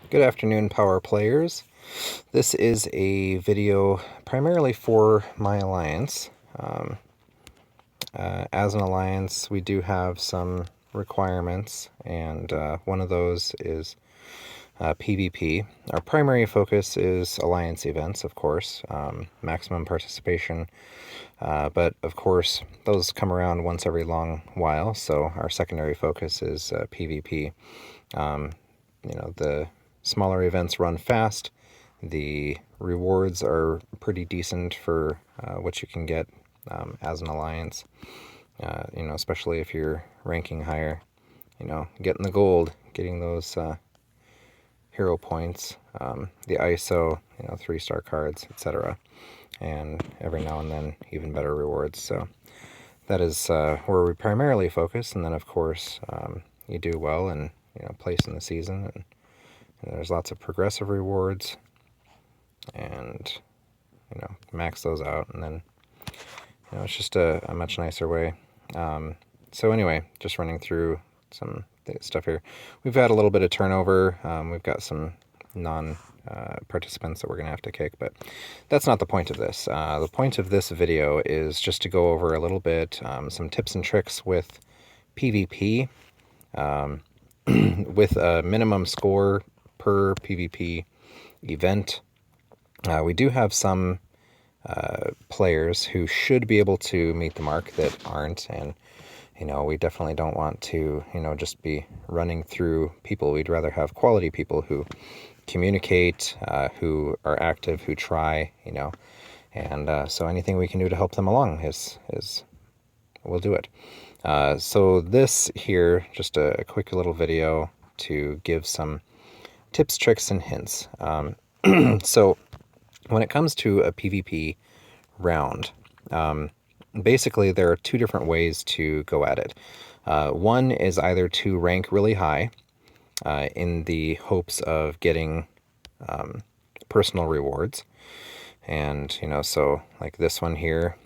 Good afternoon, power players. This is a video primarily for my alliance. As an alliance, we do have some requirements, and one of those is PvP. Our primary focus is alliance events, of course, maximum participation, but of course those come around once every long while, so our secondary focus is PvP. The smaller events run fast. The rewards are pretty decent for what you can get as an alliance. Especially if you're ranking higher. Getting the gold, getting those hero points, the ISO, 3-star cards, etc. And every now and then even better rewards. So that is where we primarily focus. And then of course you do well and place in the season, and there's lots of progressive rewards, and max those out, and then it's just a much nicer way. So anyway, just running through some stuff here. We've had a little bit of turnover. We've got some non-participants that we're going to have to kick, but that's not the point of this. The point of this video is just to go over a little bit some tips and tricks with PvP, with a minimum score per PvP event. We do have some players who should be able to meet the mark that aren't, and we definitely don't want to just be running through people. We'd rather have quality people who communicate, who are active, who try, and so anything we can do to help them along is we'll do it. So this here, just a quick little video to give some tips, tricks, and hints. So when it comes to a PvP round, basically there are two different ways to go at it. One is either to rank really high in the hopes of getting personal rewards. And, so like this one here,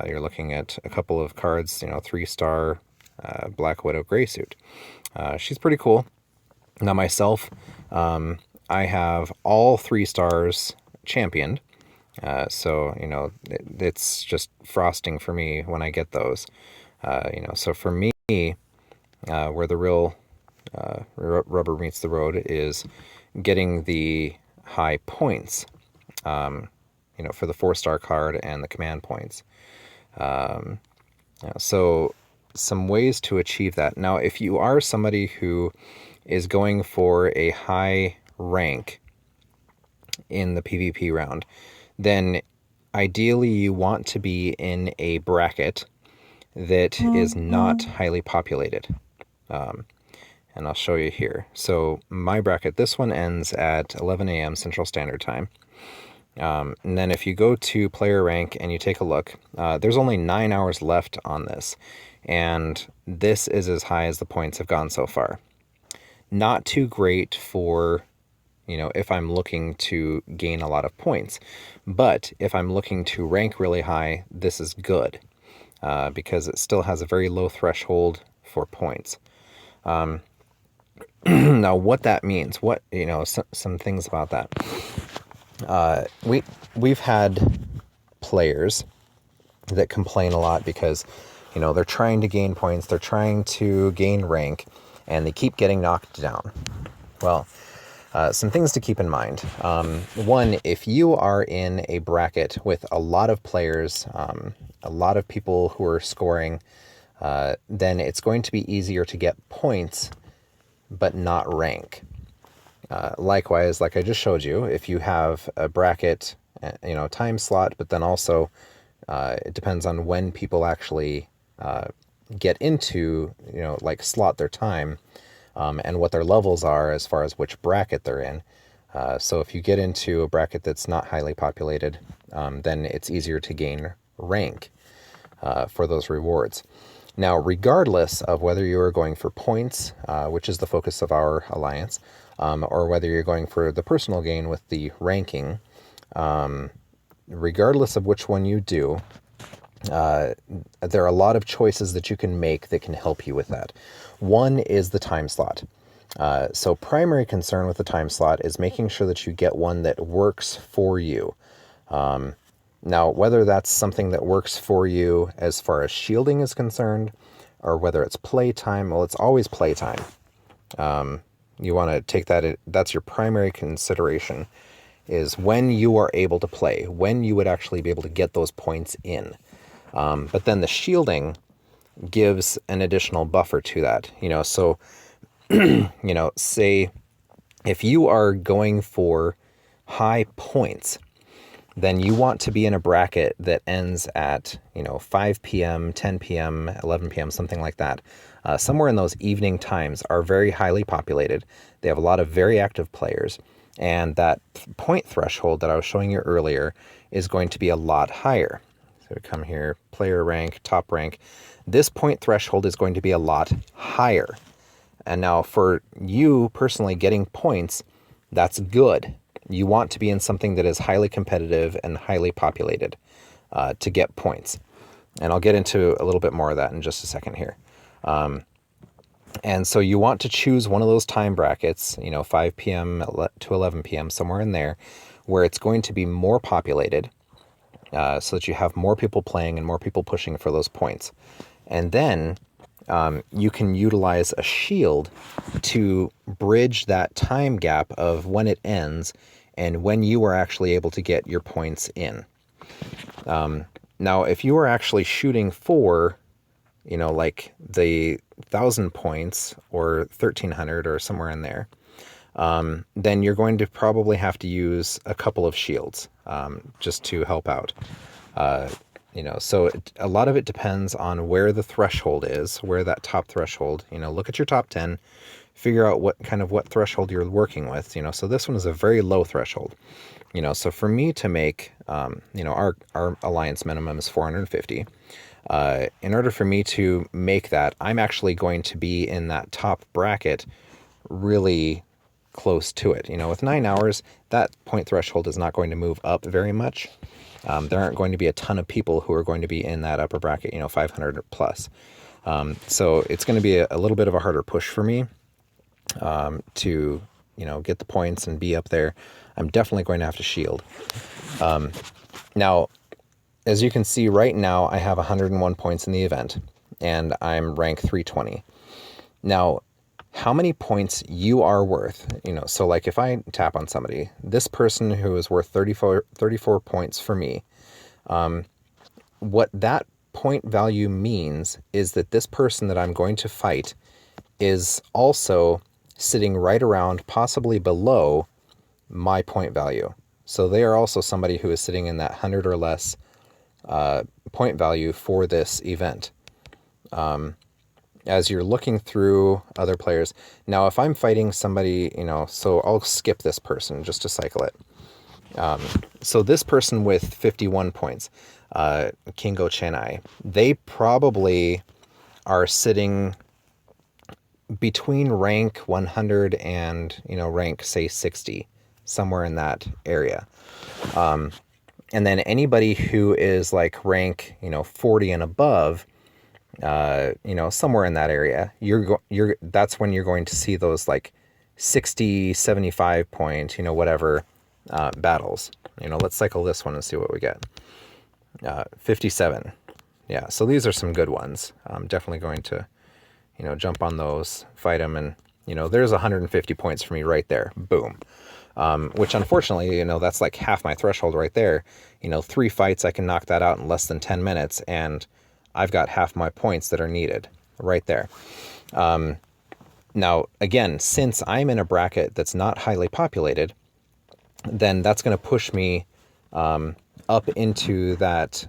you're looking at a couple of cards, 3-star Black Widow Gray Suit. She's pretty cool. Now myself, I have all 3 stars championed. So, it's just frosting for me when I get those. So for me, where the real rubber meets the road is getting the high points, for the 4-star card and the command points. So some ways to achieve that. Now, if you are somebody who is going for a high rank in the PvP round, then ideally you want to be in a bracket that is not highly populated. And I'll show you here. So my bracket, this one ends at 11 a.m. Central Standard Time. And then if you go to player rank and you take a look, there's only 9 hours left on this. And this is as high as the points have gone so far. Not too great for, if I'm looking to gain a lot of points. But if I'm looking to rank really high, this is good. Because it still has a very low threshold for points. Now, what that means, some things about that. We've had players that complain a lot because, they're trying to gain points, they're trying to gain rank, and they keep getting knocked down. Well, some things to keep in mind. One, if you are in a bracket with a lot of players, a lot of people who are scoring, then it's going to be easier to get points, but not rank. Likewise, like I just showed you, if you have a bracket, time slot, but then also it depends on when people actually get into, slot their time, and what their levels are as far as which bracket they're in. So if you get into a bracket that's not highly populated, then it's easier to gain rank for those rewards. Now, regardless of whether you are going for points, which is the focus of our alliance, or whether you're going for the personal gain with the ranking, regardless of which one you do, there are a lot of choices that you can make that can help you with that. One is the time slot. So primary concern with the time slot is making sure that you get one that works for you. Now, whether that's something that works for you as far as shielding is concerned, or whether it's playtime, well, it's always playtime. You want to take that's your primary consideration, is when you are able to play, when you would actually be able to get those points in. But then the shielding gives an additional buffer to that, so, say if you are going for high points, then you want to be in a bracket that ends at, 5 p.m., 10 p.m., 11 p.m., something like that. Somewhere in those evening times are very highly populated. They have a lot of very active players. And that point threshold that I was showing you earlier is going to be a lot higher. So we come here, player rank, top rank. This point threshold is going to be a lot higher. And now for you personally getting points, that's good. You want to be in something that is highly competitive and highly populated to get points. And I'll get into a little bit more of that in just a second here. And so you want to choose one of those time brackets, 5 p.m. to 11 p.m., somewhere in there, where it's going to be more populated so that you have more people playing and more people pushing for those points. And then you can utilize a shield to bridge that time gap of when it ends and when you are actually able to get your points in. Now, if you are actually shooting for, like the 1,000 points or 1,300 or somewhere in there, then you're going to probably have to use a couple of shields just to help out. So a lot of it depends on where the threshold is, where that top threshold, look at your top 10, figure out what threshold you're working with, so this one is a very low threshold, so for me to make, our alliance minimum is 450. In order for me to make that, I'm actually going to be in that top bracket really close to it. With 9 hours, that point threshold is not going to move up very much. There aren't going to be a ton of people who are going to be in that upper bracket, 500 plus. So it's going to be a little bit of a harder push for me to, get the points and be up there. I'm definitely going to have to shield. Now, as you can see right now, I have 101 points in the event, and I'm rank 320. Now, how many points you are worth, so like if I tap on somebody, this person who is worth 34 points for me, what that point value means is that this person that I'm going to fight is also sitting right around, possibly below my point value. So they are also somebody who is sitting in that 100 or less point value for this event. As you're looking through other players. Now, if I'm fighting somebody, so I'll skip this person just to cycle it. So this person with 51 points, Kingo Chennai, they probably are sitting between rank 100 and, rank, say, 60, somewhere in that area. And then anybody who is like rank, 40 and above, somewhere in that area, that's when you're going to see those like 60, 75 point, whatever, battles. Let's cycle this one and see what we get. 57. Yeah. So these are some good ones. I'm definitely going to, jump on those, fight them. And, there's 150 points for me right there. Boom. Which unfortunately, that's like half my threshold right there. 3 fights, I can knock that out in less than 10 minutes. And I've got half my points that are needed right there. Now, again, since I'm in a bracket that's not highly populated, then that's going to push me up into that,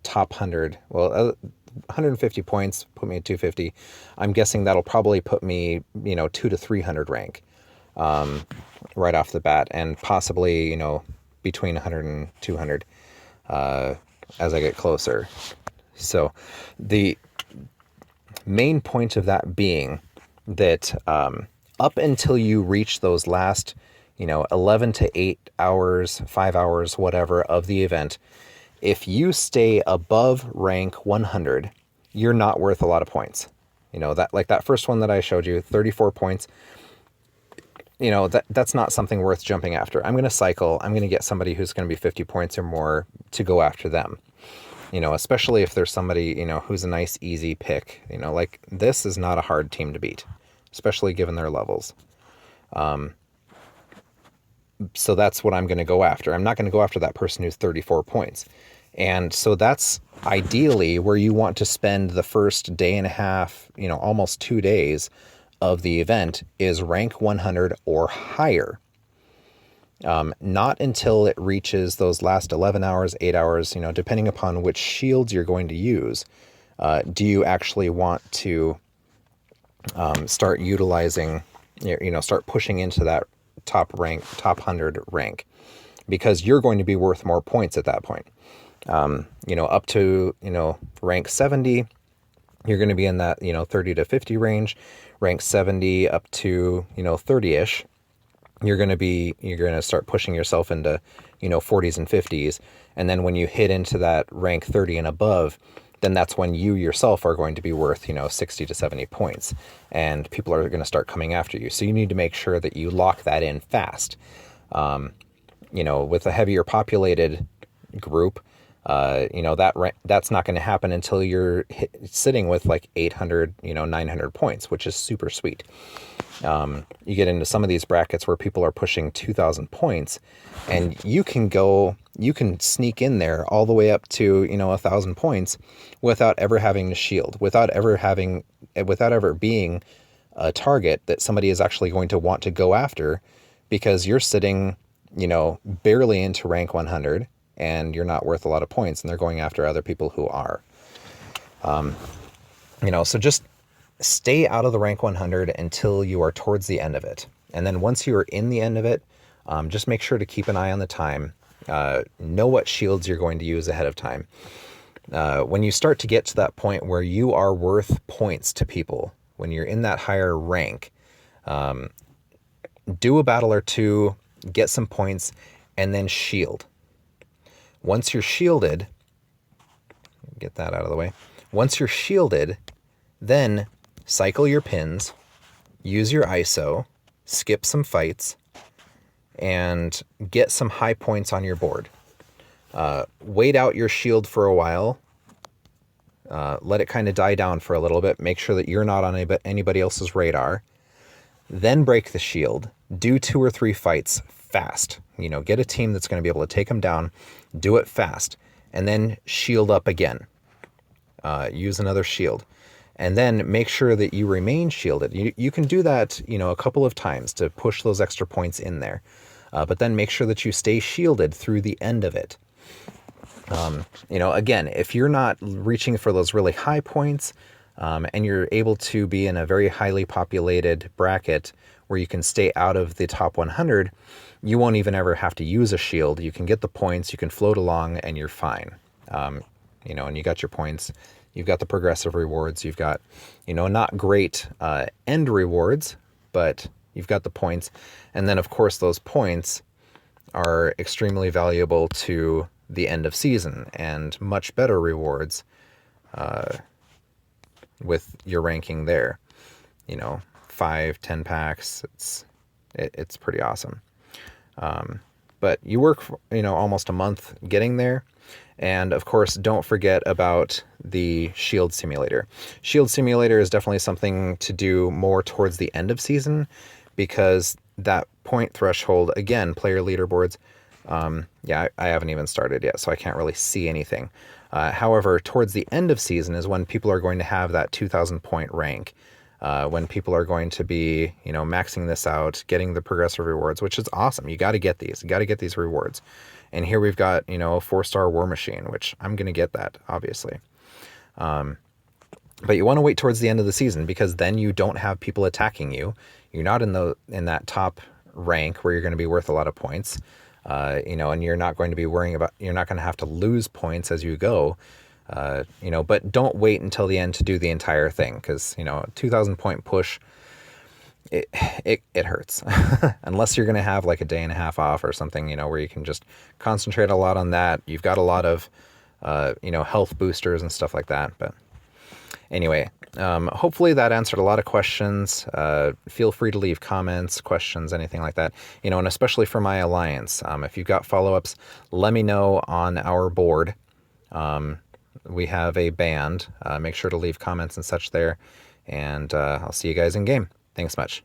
top 100. Well, 150 points, put me at 250. I'm guessing that'll probably put me, 200 to 300 rank right off the bat, and possibly, between 100 and 200 as I get closer. So the main point of that being that up until you reach those last, 11 to 8 hours, 5 hours, whatever of the event, if you stay above rank 100, you're not worth a lot of points. You know, that like that first one that I showed you, 34 points. You know, that's not something worth jumping after. I'm going to cycle. I'm going to get somebody who's going to be 50 points or more to go after them. You know, especially if there's somebody, you know, who's a nice, easy pick. You know, like this is not a hard team to beat, especially given their levels. So that's what I'm going to go after. I'm not going to go after that person who's 34 points. And so that's ideally where you want to spend the first day and a half, you know, almost 2 days of the event, is rank 100 or higher. Not until it reaches those last 11 hours, 8 hours, you know, depending upon which shields you're going to use, do you actually want to start utilizing, you know, start pushing into that top 100 rank, because you're going to be worth more points at that point. You know, up to, you know, rank 70, you're going to be in that, you know, 30 to 50 range. Rank 70 up to, you know, 30-ish, you're going to start pushing yourself into, you know, 40s and 50s. And then when you hit into that rank 30 and above, then that's when you yourself are going to be worth, you know, 60 to 70 points. And people are going to start coming after you. So you need to make sure that you lock that in fast. You know, with a heavier populated group, you know, that's not going to happen until you're sitting with like 800, you know, 900 points, which is super sweet. You get into some of these brackets where people are pushing 2,000 points, and you can sneak in there all the way up to, you know, 1,000 points without ever having to shield, without ever being a target that somebody is actually going to want to go after, because you're sitting, you know, barely into rank 100. And you're not worth a lot of points, and they're going after other people who are. You know, so just stay out of the rank 100 until you are towards the end of it. And then once you are in the end of it, just make sure to keep an eye on the time. Know what shields you're going to use ahead of time. When you start to get to that point where you are worth points to people, when you're in that higher rank, do a battle or two, get some points, and then shield. Once you're shielded, get that out of the way. Once you're shielded, then cycle your pins, use your ISO, skip some fights, and get some high points on your board. Wait out your shield for a while. Let it kind of die down for a little bit. Make sure that you're not on anybody else's radar. Then break the shield. Do 2 or 3 fights fast. You know, get a team that's going to be able to take them down. Do it fast. And then shield up again. Use another shield. And then make sure that you remain shielded. You can do that, you know, a couple of times to push those extra points in there. But then make sure that you stay shielded through the end of it. You know, again, if you're not reaching for those really high points, and you're able to be in a very highly populated bracket where you can stay out of the top 100, you won't even ever have to use a shield. You can get the points, you can float along, and you're fine. You know, and you got your points, you've got the progressive rewards, you've got, you know, not great end rewards, but you've got the points. And then, of course, those points are extremely valuable to the end of season, and much better rewards with your ranking there. You know, 5, 10 packs, it's pretty awesome. But you work, you know, almost a month getting there. And of course, don't forget about the Shield Simulator. Shield Simulator is definitely something to do more towards the end of season, because that point threshold, again, player leaderboards, yeah, I haven't even started yet, so I can't really see anything. However, towards the end of season is when people are going to have that 2,000 point rank, when people are going to be, you know, maxing this out, getting the progressive rewards, which is awesome. You got to get these. You got to get these rewards. And here we've got, you know, a 4-star War Machine, which I'm going to get that, obviously. But you want to wait towards the end of the season, because then you don't have people attacking you. You're not in that top rank where you're going to be worth a lot of points. You know, and you're not going to be worrying about, you're not going to have to lose points as you go. You know, but don't wait until the end to do the entire thing, because, you know, a 2,000 point push, it hurts. Unless you're going to have like a day and a half off or something, you know, where you can just concentrate a lot on that. You've got a lot of, you know, health boosters and stuff like that. But anyway, Hopefully that answered a lot of questions. Feel free to leave comments, questions, anything like that. You know, and especially for my alliance, if you've got follow-ups, let me know on our board. We have a band. Make sure to leave comments and such there. And I'll see you guys in game. Thanks much.